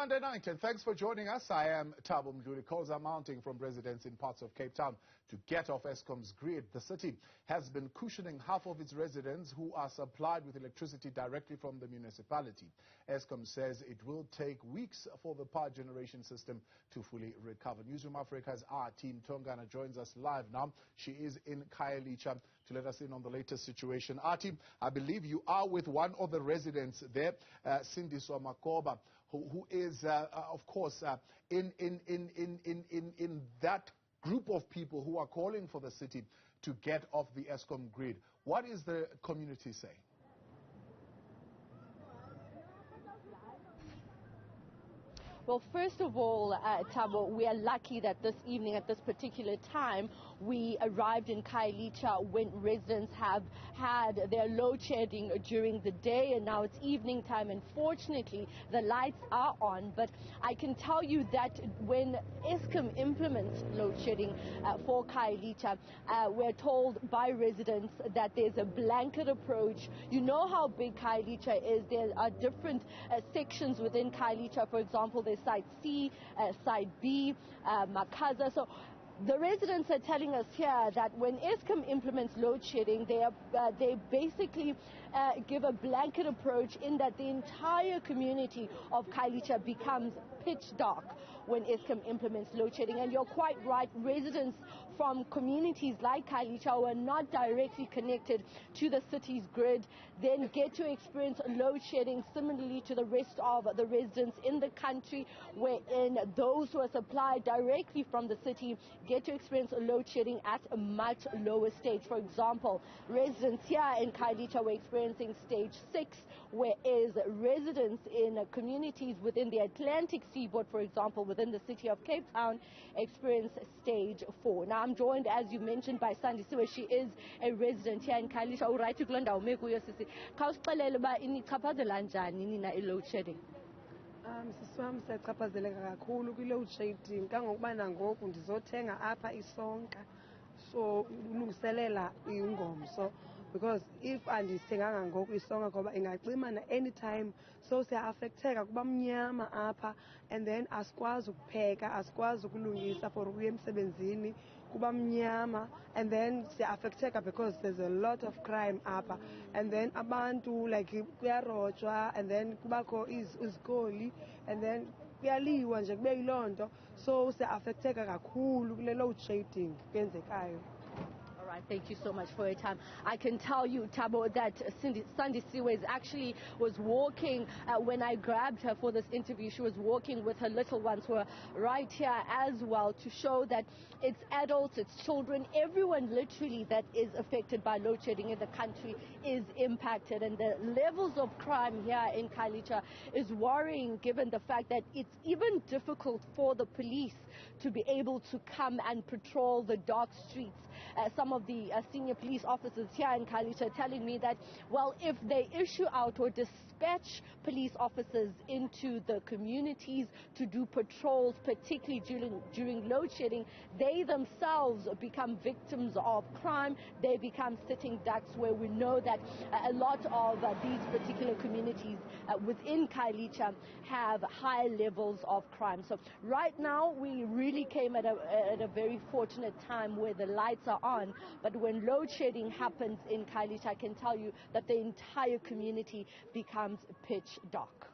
Monday night, and thanks for joining us. I am Thabo Mdluli. Calls are mounting from residents in parts of Cape Town to get off Eskom's grid. The city has been cushioning half of its residents who are supplied with electricity directly from the municipality. Eskom says it will take weeks for the power generation system to fully recover. Newzroom Afrika's Athi Mtongana joins us live now. She is in Khayelitsha to let us in on the latest situation. Athi, I believe you are with one of the residents there, Cindy Makoba, who is, of course, in that group of people who are calling for the city to get off the Eskom grid. What is the community saying? Well, first of all, Thabo, we are lucky that this evening at this particular time we arrived in Khayelitsha when residents have had their load shedding during the day, and now it's evening time, and fortunately the lights are on. But I can tell you that when Eskom implements load shedding for Khayelitsha, we're told by residents that there's a blanket approach. You know how big Khayelitsha is. There are different sections within Khayelitsha. For example, there's Side C, Side B, Makaza. So the residents are telling us here that when Eskom implements load shedding, they basically give a blanket approach in that the entire community of Khayelitsha becomes pitch dark when Eskom implements load shedding. And you're quite right, residents from communities like Khayelitsha who are not directly connected to the city's grid then get to experience load shedding similarly to the rest of the residents in the country, wherein those who are supplied directly from the city get to experience load shedding at a much lower stage. For example, residents here in Khayelitsha were experiencing stage 6, whereas residents in communities within the Atlantic seaboard, for example, within the city of Cape Town, experience stage 4. Now, I'm joined, as you mentioned, by Sandy Siwe. She is a resident here in Khayelitsha. Uright to kulanda umekuyo sisi. Khawusixelele uba inichaphazela njani nina i-load shedding? Siswami siyachaphazeleka kakhulu kwi-load shedding kangokuba nangoku ndizothenga apha isonka, so ulungiselela ingomso, because if andiyithenganga ngoku isonka ngoba ingacima na anytime, so siya-affecteka kuba mnyama apha, and then asikwazi ukupheka, asikwazi ukulungisa for ukuya emsebenzini kuba mnyama, and then siya-affecteka because there's a lot of crime apha, and then abantu like kuyarojwa, and then kubakho izikoli, and then kuyaliwa nje kube yiloo nto, so siya-affecteka kakhulu kule load shedding kenzekayo. All right, thank you so much for your time. I can tell you, Thabo, that Sandy Siwe actually was walking, when I grabbed her for this interview, she was walking with her little ones who are right here as well, to show that it's adults, it's children, everyone literally that is affected by load shedding in the country is impacted. And the levels of crime here in Khayelitsha is worrying, given the fact that it's even difficult for the police to be able to come and patrol the dark streets. Some of the senior police officers here in Khayelitsha are telling me that, well, if they issue out or dispatch police officers into the communities to do patrols, particularly during load shedding, they themselves become victims of crime. They become sitting ducks, where we know that a lot of these particular communities within Khayelitsha have high levels of crime. So right now we really came at a very fortunate time where the lights are on, but when load shedding happens in Khayelitsha, I can tell you that the entire community becomes pitch dark.